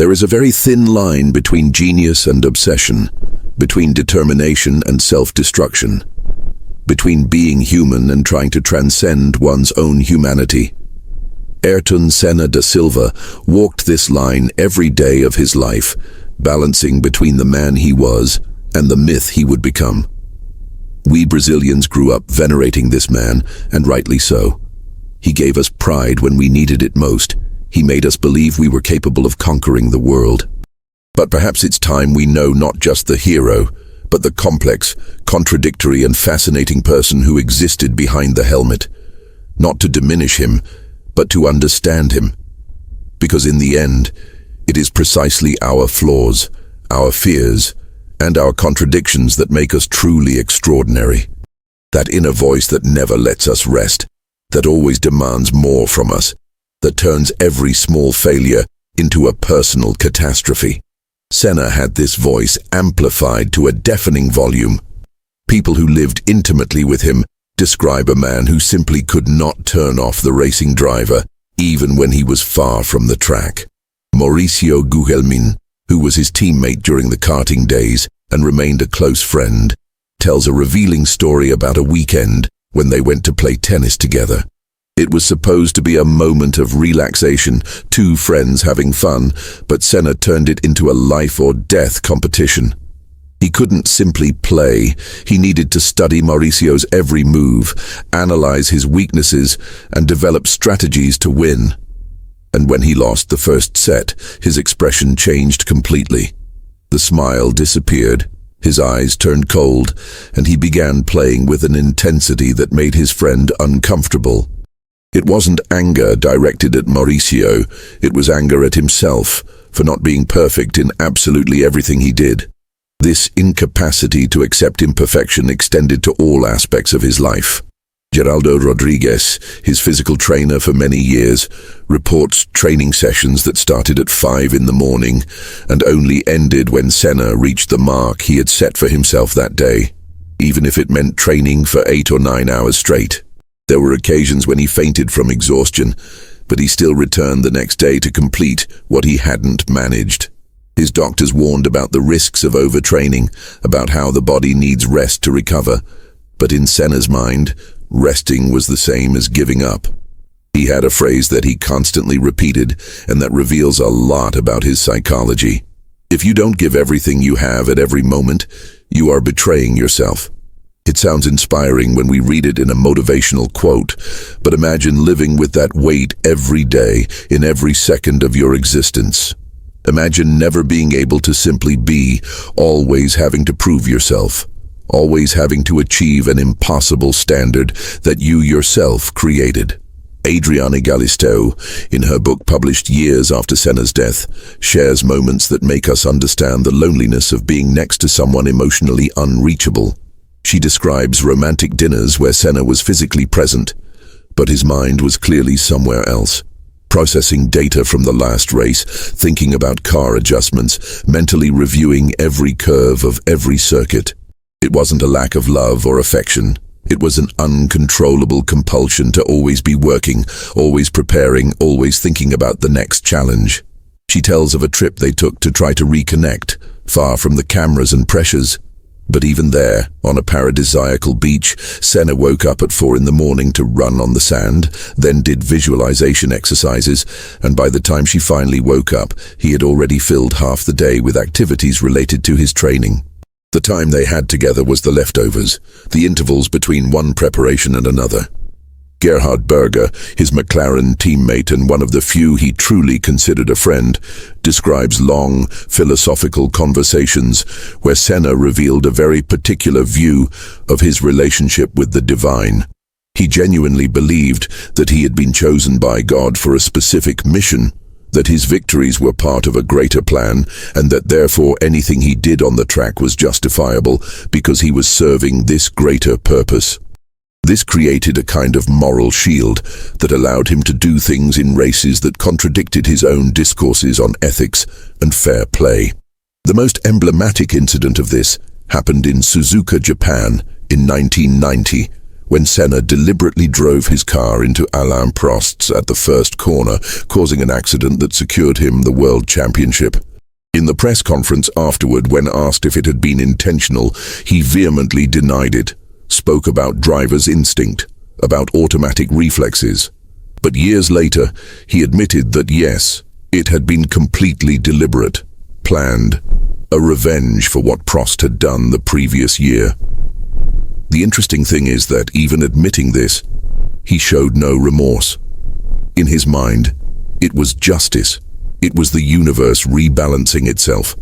There is a very thin line between genius and obsession, between determination and self-destruction, between being human and trying to transcend one's own humanity. Ayrton Senna da Silva walked this line every day of his life, balancing between the man he was and the myth he would become. We Brazilians grew up venerating this man, and rightly so. He gave us pride when we needed it most. He made us believe we were capable of conquering the world. But perhaps it's time we know not just the hero, but the complex, contradictory and fascinating person who existed behind the helmet. Not to diminish him, but to understand him. Because in the end, it is precisely our flaws, our fears, and our contradictions that make us truly extraordinary. That inner voice that never lets us rest, that always demands more from us, that turns every small failure into a personal catastrophe. Senna had this voice amplified to a deafening volume. People who lived intimately with him describe a man who simply could not turn off the racing driver, even when he was far from the track. Mauricio Gugelmin, who was his teammate during the karting days and remained a close friend, tells a revealing story about a weekend when they went to play tennis together. It was supposed to be a moment of relaxation, two friends having fun, but Senna turned it into a life-or-death competition. He couldn't simply play. He needed to study Mauricio's every move, analyze his weaknesses, and develop strategies to win. And when he lost the first set, his expression changed completely. The smile disappeared, his eyes turned cold, and he began playing with an intensity that made his friend uncomfortable. It wasn't anger directed at Mauricio, it was anger at himself for not being perfect in absolutely everything he did. This incapacity to accept imperfection extended to all aspects of his life. Geraldo Rodriguez, his physical trainer for many years, reports training sessions that started at 5 in the morning and only ended when Senna reached the mark he had set for himself that day, even if it meant training for 8 or 9 hours straight. There were occasions when he fainted from exhaustion, but he still returned the next day to complete what he hadn't managed. His doctors warned about the risks of overtraining, about how the body needs rest to recover. But in Senna's mind, resting was the same as giving up. He had a phrase that he constantly repeated, and that reveals a lot about his psychology. If you don't give everything you have at every moment, you are betraying yourself. It sounds inspiring when we read it in a motivational quote, but imagine living with that weight every day, in every second of your existence. Imagine never being able to simply be, always having to prove yourself, always having to achieve an impossible standard that you yourself created. Adriana Galisteu, in her book published years after Senna's death, shares moments that make us understand the loneliness of being next to someone emotionally unreachable. She describes romantic dinners where Senna was physically present, but his mind was clearly somewhere else, processing data from the last race, thinking about car adjustments, mentally reviewing every curve of every circuit. It wasn't a lack of love or affection. It was an uncontrollable compulsion to always be working, always preparing, always thinking about the next challenge. She tells of a trip they took to try to reconnect, far from the cameras and pressures. But even there, on a paradisiacal beach, Senna woke up at 4 in the morning to run on the sand, then did visualization exercises, and by the time she finally woke up, he had already filled half the day with activities related to his training. The time they had together was the leftovers, the intervals between one preparation and another. Gerhard Berger, his McLaren teammate and one of the few he truly considered a friend, describes long, philosophical conversations where Senna revealed a very particular view of his relationship with the divine. He genuinely believed that he had been chosen by God for a specific mission, that his victories were part of a greater plan, and that therefore anything he did on the track was justifiable because he was serving this greater purpose. This created a kind of moral shield that allowed him to do things in races that contradicted his own discourses on ethics and fair play. The most emblematic incident of this happened in Suzuka, Japan, in 1990, when Senna deliberately drove his car into Alain Prost's at the first corner, causing an accident that secured him the World Championship. In the press conference afterward, when asked if it had been intentional, he vehemently denied it, spoke about driver's instinct, about automatic reflexes. But years later, he admitted that yes, it had been completely deliberate, planned, a revenge for what Prost had done the previous year. The interesting thing is that, even admitting this, he showed no remorse. In his mind, it was justice. It was the universe rebalancing itself.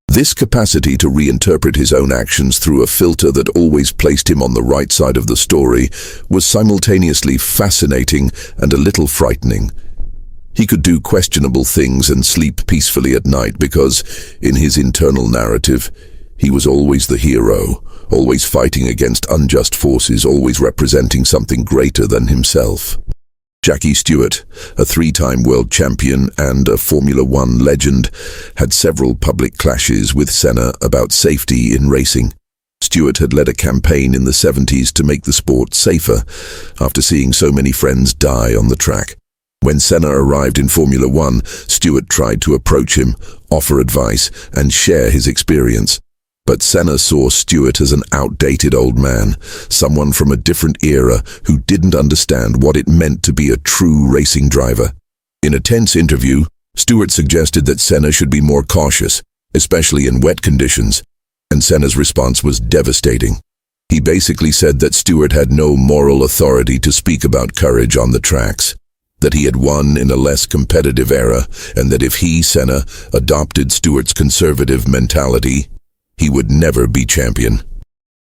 This capacity to reinterpret his own actions through a filter that always placed him on the right side of the story was simultaneously fascinating and a little frightening. He could do questionable things and sleep peacefully at night because, in his internal narrative, he was always the hero, always fighting against unjust forces, always representing something greater than himself. Jackie Stewart, a three-time world champion and a Formula One legend, had several public clashes with Senna about safety in racing. Stewart had led a campaign in the 70s to make the sport safer, after seeing so many friends die on the track. When Senna arrived in Formula One, Stewart tried to approach him, offer advice, and share his experience. But Senna saw Stewart as an outdated old man, someone from a different era who didn't understand what it meant to be a true racing driver. In a tense interview, Stewart suggested that Senna should be more cautious, especially in wet conditions, and Senna's response was devastating. He basically said that Stewart had no moral authority to speak about courage on the tracks, that he had won in a less competitive era, and that if he, Senna, adopted Stewart's conservative mentality, he would never be champion.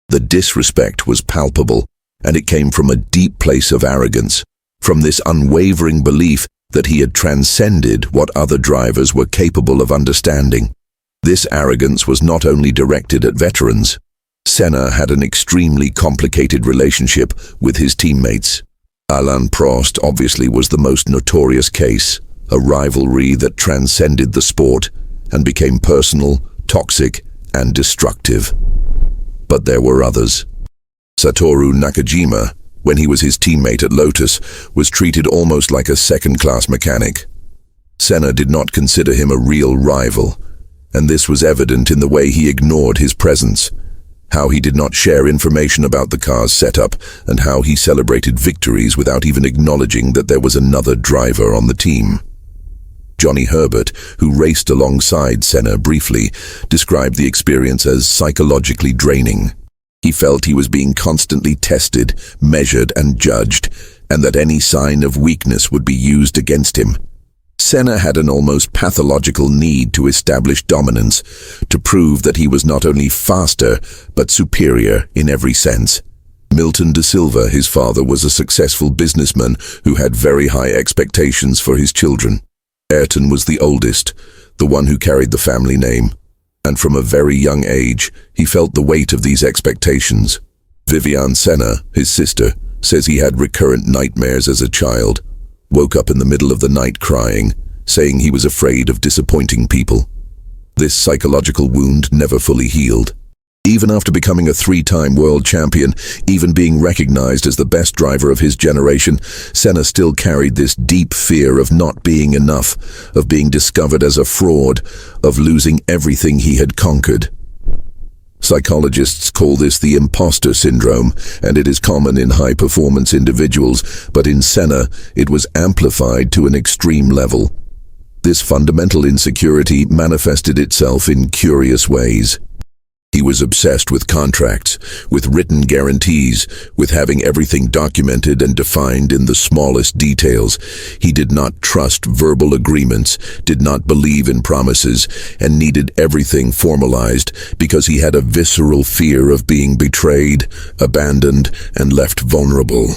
The disrespect was palpable, and it came from a deep place of arrogance, from this unwavering belief that he had transcended what other drivers were capable of understanding. This arrogance was not only directed at veterans. Senna had an extremely complicated relationship with his teammates. Alain Prost obviously was the most notorious case, a rivalry that transcended the sport and became personal, toxic, and destructive. But there were others. Satoru Nakajima, when he was his teammate at Lotus, was treated almost like a second-class mechanic. Senna did not consider him a real rival, and this was evident in the way he ignored his presence, how he did not share information about the car's setup, and how he celebrated victories without even acknowledging that there was another driver on the team. Johnny Herbert, who raced alongside Senna briefly, described the experience as psychologically draining. He felt he was being constantly tested, measured, and judged, and that any sign of weakness would be used against him. Senna had an almost pathological need to establish dominance, to prove that he was not only faster, but superior in every sense. Milton da Silva, his father, was a successful businessman who had very high expectations for his children. Ayrton was the oldest, the one who carried the family name, and from a very young age, he felt the weight of these expectations. Viviane Senna, his sister, says he had recurrent nightmares as a child, woke up in the middle of the night crying, saying he was afraid of disappointing people. This psychological wound never fully healed. Even after becoming a three-time world champion, even being recognized as the best driver of his generation, Senna still carried this deep fear of not being enough, of being discovered as a fraud, of losing everything he had conquered. Psychologists call this the imposter syndrome, and it is common in high-performance individuals, but in Senna, it was amplified to an extreme level. This fundamental insecurity manifested itself in curious ways. He was obsessed with contracts, with written guarantees, with having everything documented and defined in the smallest details. He did not trust verbal agreements, did not believe in promises, and needed everything formalized because he had a visceral fear of being betrayed, abandoned, and left vulnerable.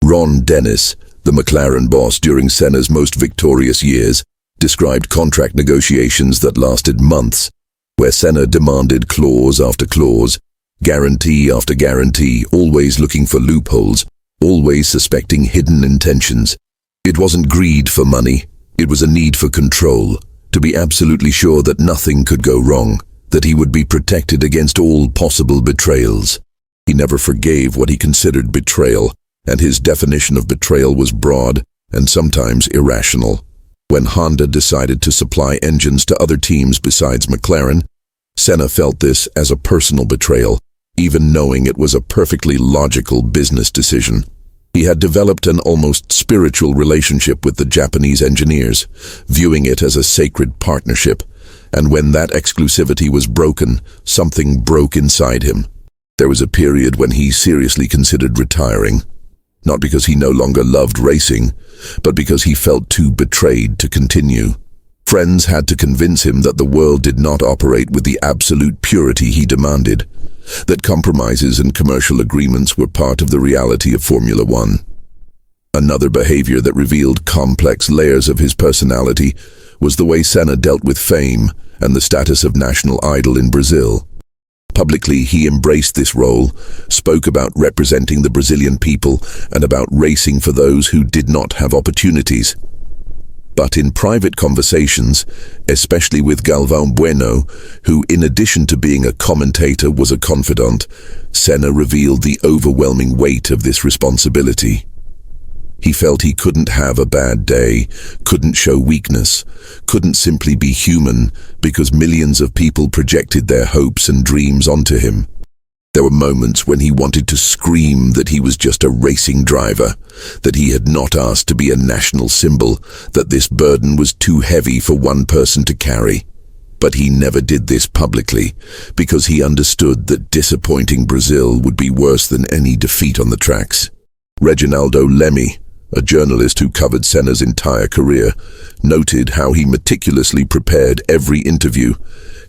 Ron Dennis, the McLaren boss during Senna's most victorious years, described contract negotiations that lasted months, where Senna demanded clause after clause, guarantee after guarantee, always looking for loopholes, always suspecting hidden intentions. It wasn't greed for money, it was a need for control, to be absolutely sure that nothing could go wrong, that he would be protected against all possible betrayals. He never forgave what he considered betrayal, and his definition of betrayal was broad and sometimes irrational. When Honda decided to supply engines to other teams besides McLaren, Senna felt this as a personal betrayal, even knowing it was a perfectly logical business decision. He had developed an almost spiritual relationship with the Japanese engineers, viewing it as a sacred partnership, and when that exclusivity was broken, something broke inside him. There was a period when he seriously considered retiring, not because he no longer loved racing, but because he felt too betrayed to continue. Friends had to convince him that the world did not operate with the absolute purity he demanded, that compromises and commercial agreements were part of the reality of Formula One. Another behavior that revealed complex layers of his personality was the way Senna dealt with fame and the status of national idol in Brazil. Publicly, he embraced this role, spoke about representing the Brazilian people and about racing for those who did not have opportunities. But in private conversations, especially with Galvão Bueno, who in addition to being a commentator was a confidant, Senna revealed the overwhelming weight of this responsibility. He felt he couldn't have a bad day, couldn't show weakness, couldn't simply be human because millions of people projected their hopes and dreams onto him. There were moments when he wanted to scream that he was just a racing driver, that he had not asked to be a national symbol, that this burden was too heavy for one person to carry. But he never did this publicly, because he understood that disappointing Brazil would be worse than any defeat on the tracks. Reginaldo Leme, a journalist who covered Senna's entire career, noted how he meticulously prepared every interview,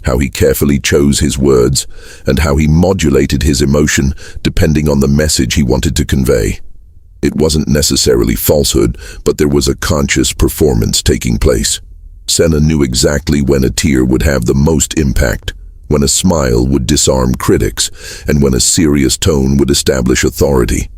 how he carefully chose his words, and how he modulated his emotion depending on the message he wanted to convey. It wasn't necessarily falsehood, but there was a conscious performance taking place. Senna knew exactly when a tear would have the most impact, when a smile would disarm critics, and when a serious tone would establish authority.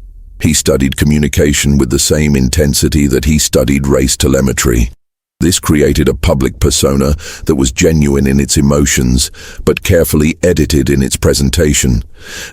He studied communication with the same intensity that he studied race telemetry. This created a public persona that was genuine in its emotions, but carefully edited in its presentation,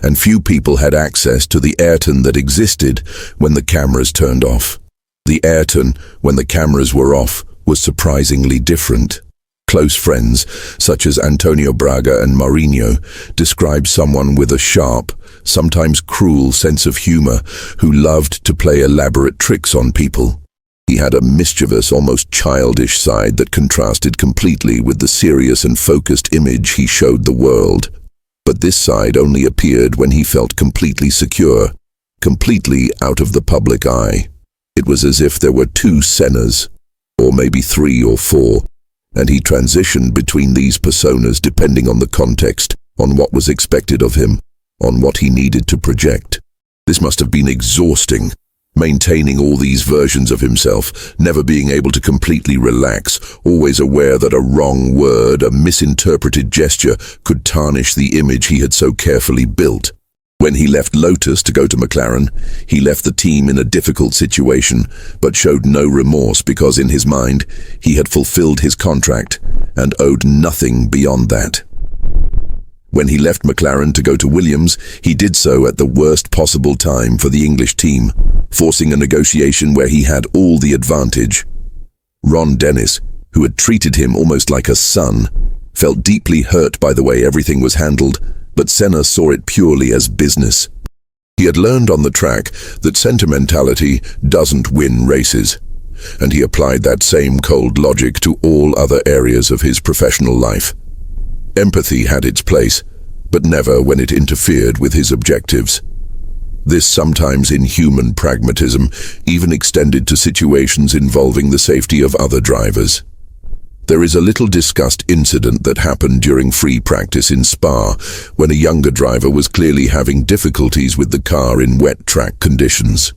and few people had access to the Ayrton that existed when the cameras turned off. The Ayrton, when the cameras were off, was surprisingly different. Close friends, such as Antonio Braga and Marinho, describe someone with a sharp, sometimes cruel sense of humor who loved to play elaborate tricks on people. He had a mischievous, almost childish side that contrasted completely with the serious and focused image he showed the world. But this side only appeared when he felt completely secure, completely out of the public eye. It was as if there were two Sennas, or maybe three or four, and he transitioned between these personas depending on the context, on what was expected of him, on what he needed to project. This must have been exhausting, maintaining all these versions of himself, never being able to completely relax, always aware that a wrong word, a misinterpreted gesture, could tarnish the image he had so carefully built. When he left Lotus to go to McLaren, he left the team in a difficult situation, but showed no remorse because in his mind, he had fulfilled his contract and owed nothing beyond that. When he left McLaren to go to Williams, he did so at the worst possible time for the English team, forcing a negotiation where he had all the advantage. Ron Dennis, who had treated him almost like a son, felt deeply hurt by the way everything was handled, but Senna saw it purely as business. He had learned on the track that sentimentality doesn't win races, and he applied that same cold logic to all other areas of his professional life. Empathy had its place, but never when it interfered with his objectives. This sometimes inhuman pragmatism even extended to situations involving the safety of other drivers. There is a little discussed incident that happened during free practice in Spa, when a younger driver was clearly having difficulties with the car in wet track conditions.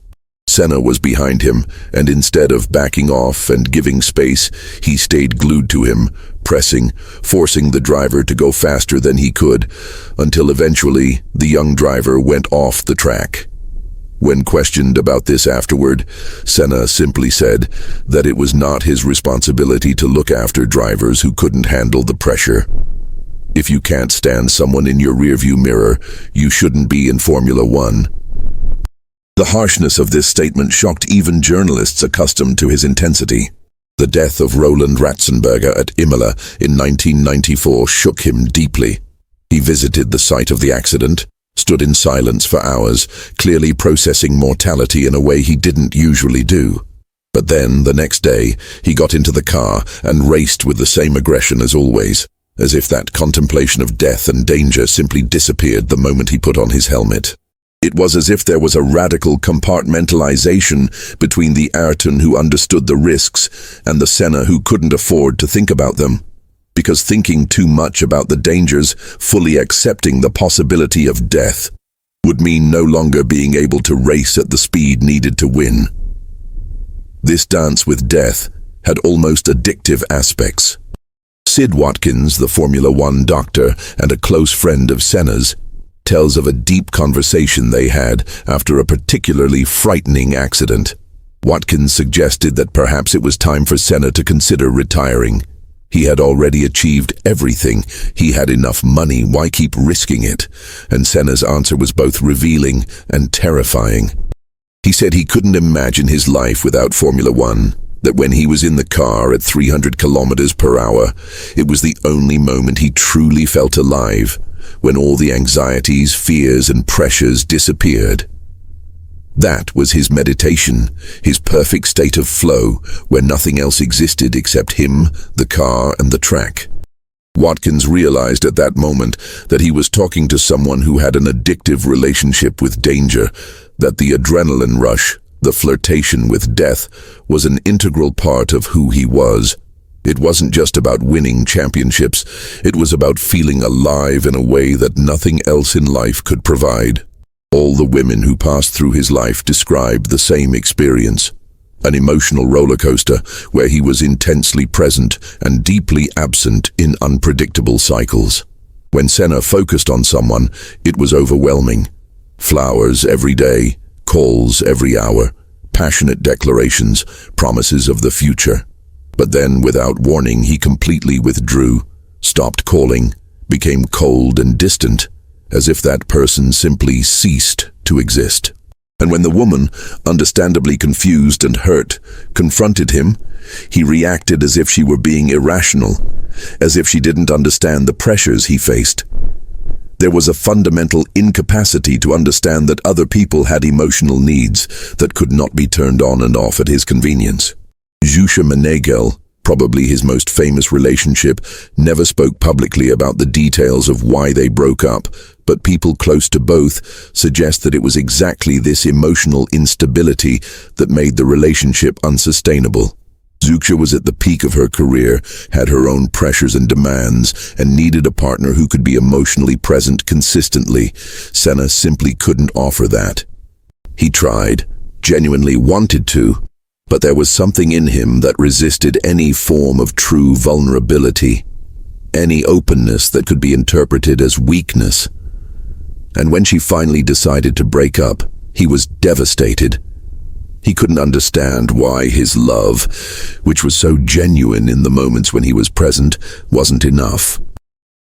Senna was behind him, and instead of backing off and giving space, he stayed glued to him, pressing, forcing the driver to go faster than he could, until eventually the young driver went off the track. When questioned about this afterward, Senna simply said that it was not his responsibility to look after drivers who couldn't handle the pressure. If you can't stand someone in your rearview mirror, you shouldn't be in Formula One. The harshness of this statement shocked even journalists accustomed to his intensity. The death of Roland Ratzenberger at Imola in 1994 shook him deeply. He visited the site of the accident, stood in silence for hours, clearly processing mortality in a way he didn't usually do. But then, the next day, he got into the car and raced with the same aggression as always, as if that contemplation of death and danger simply disappeared the moment he put on his helmet. It was as if there was a radical compartmentalization between the Ayrton who understood the risks and the Senna who couldn't afford to think about them. Because thinking too much about the dangers, fully accepting the possibility of death, would mean no longer being able to race at the speed needed to win. This dance with death had almost addictive aspects. Sid Watkins, the Formula One doctor and a close friend of Senna's, tells of a deep conversation they had after a particularly frightening accident. Watkins suggested that perhaps it was time for Senna to consider retiring. He had already achieved everything. He had enough money, why keep risking it? And Senna's answer was both revealing and terrifying. He said he couldn't imagine his life without Formula One, that when he was in the car at 300 kilometers per hour, it was the only moment he truly felt alive, when all the anxieties, fears, and pressures disappeared. That was his meditation, his perfect state of flow, where nothing else existed except him, the car, and the track. Watkins realized at that moment that he was talking to someone who had an addictive relationship with danger, that the adrenaline rush, the flirtation with death, was an integral part of who he was. It wasn't just about winning championships, it was about feeling alive in a way that nothing else in life could provide. All the women who passed through his life described the same experience. An emotional roller coaster where he was intensely present and deeply absent in unpredictable cycles. When Senna focused on someone, it was overwhelming. Flowers every day, calls every hour, passionate declarations, promises of the future. But then, without warning, he completely withdrew, stopped calling, became cold and distant, as if that person simply ceased to exist. And when the woman, understandably confused and hurt, confronted him, he reacted as if she were being irrational, as if she didn't understand the pressures he faced. There was a fundamental incapacity to understand that other people had emotional needs that could not be turned on and off at his convenience. Jusha Menegel, probably his most famous relationship, never spoke publicly about the details of why they broke up, but people close to both suggest that it was exactly this emotional instability that made the relationship unsustainable. Zusha was at the peak of her career, had her own pressures and demands, and needed a partner who could be emotionally present consistently. Senna simply couldn't offer that. He tried, genuinely wanted to, but there was something in him that resisted any form of true vulnerability, any openness that could be interpreted as weakness. And when she finally decided to break up, he was devastated. He couldn't understand why his love, which was so genuine in the moments when he was present, wasn't enough.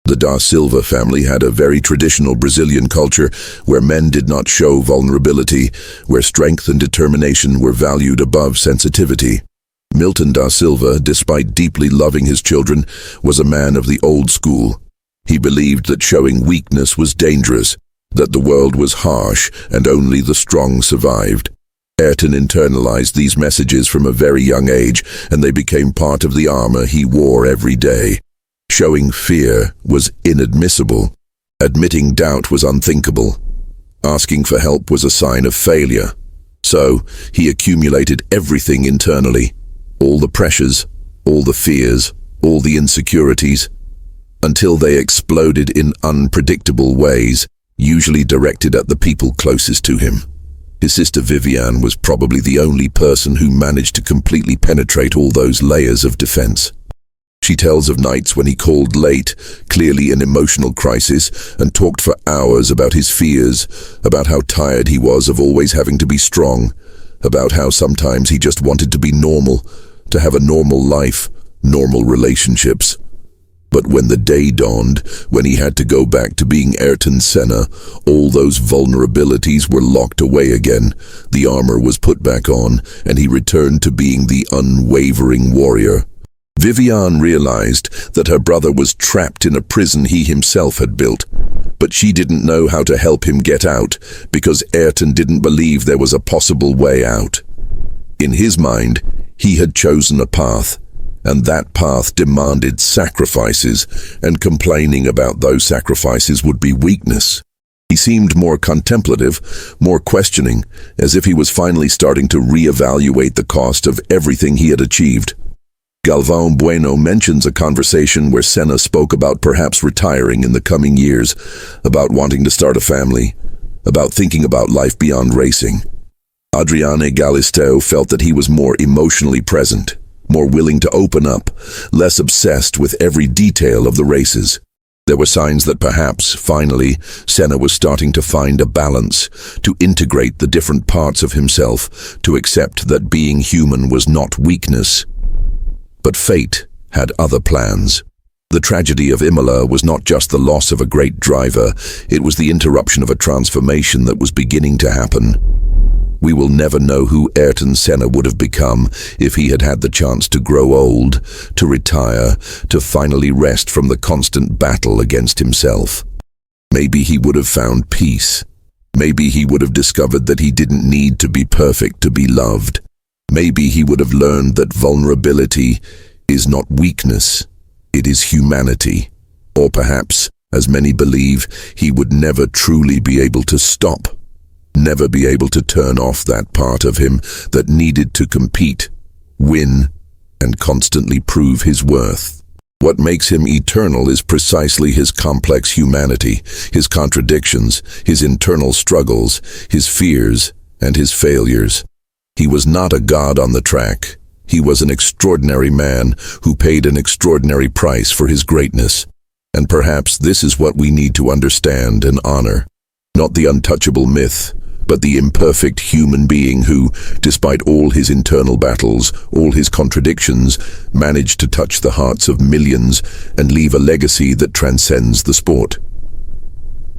The Da Silva family had a very traditional Brazilian culture where men did not show vulnerability, where strength and determination were valued above sensitivity. Milton da Silva, despite deeply loving his children, was a man of the old school. He believed that showing weakness was dangerous, that the world was harsh and only the strong survived. Ayrton internalized these messages from a very young age, and they became part of the armor he wore every day. Showing fear was inadmissible. Admitting doubt was unthinkable. Asking for help was a sign of failure. So, he accumulated everything internally. All the pressures, all the fears, all the insecurities, until they exploded in unpredictable ways, usually directed at the people closest to him. His sister Viviane was probably the only person who managed to completely penetrate all those layers of defense. She tells of nights when he called late, clearly in emotional crisis, and talked for hours about his fears, about how tired he was of always having to be strong, about how sometimes he just wanted to be normal, to have a normal life, normal relationships. But when the day dawned, when he had to go back to being Ayrton Senna, all those vulnerabilities were locked away again. The armor was put back on, and he returned to being the unwavering warrior. Viviane realized that her brother was trapped in a prison he himself had built, but she didn't know how to help him get out because Ayrton didn't believe there was a possible way out. In his mind, he had chosen a path, and that path demanded sacrifices, and complaining about those sacrifices would be weakness. He seemed more contemplative, more questioning, as if he was finally starting to reevaluate the cost of everything he had achieved. Galvão Bueno mentions a conversation where Senna spoke about perhaps retiring in the coming years, about wanting to start a family, about thinking about life beyond racing. Adriane Galisteu felt that he was more emotionally present, more willing to open up, less obsessed with every detail of the races. There were signs that perhaps, finally, Senna was starting to find a balance, to integrate the different parts of himself, to accept that being human was not weakness. But fate had other plans. The tragedy of Imola was not just the loss of a great driver, it was the interruption of a transformation that was beginning to happen. We will never know who Ayrton Senna would have become if he had had the chance to grow old, to retire, to finally rest from the constant battle against himself. Maybe he would have found peace. Maybe he would have discovered that he didn't need to be perfect to be loved. Maybe he would have learned that vulnerability is not weakness, it is humanity. Or perhaps, as many believe, he would never truly be able to stop. Never be able to turn off that part of him that needed to compete, win, and constantly prove his worth. What makes him eternal is precisely his complex humanity, his contradictions, his internal struggles, his fears, and his failures. He was not a god on the track. He was an extraordinary man who paid an extraordinary price for his greatness. And perhaps this is what we need to understand and honor. Not the untouchable myth, but the imperfect human being who, despite all his internal battles, all his contradictions, managed to touch the hearts of millions and leave a legacy that transcends the sport.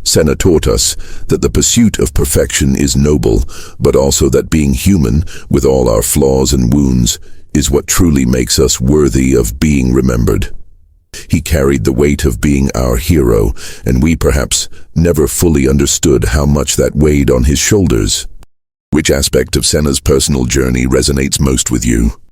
Senna taught us that the pursuit of perfection is noble, but also that being human, with all our flaws and wounds, is what truly makes us worthy of being remembered. He carried the weight of being our hero, and we perhaps never fully understood how much that weighed on his shoulders. Which aspect of Senna's personal journey resonates most with you?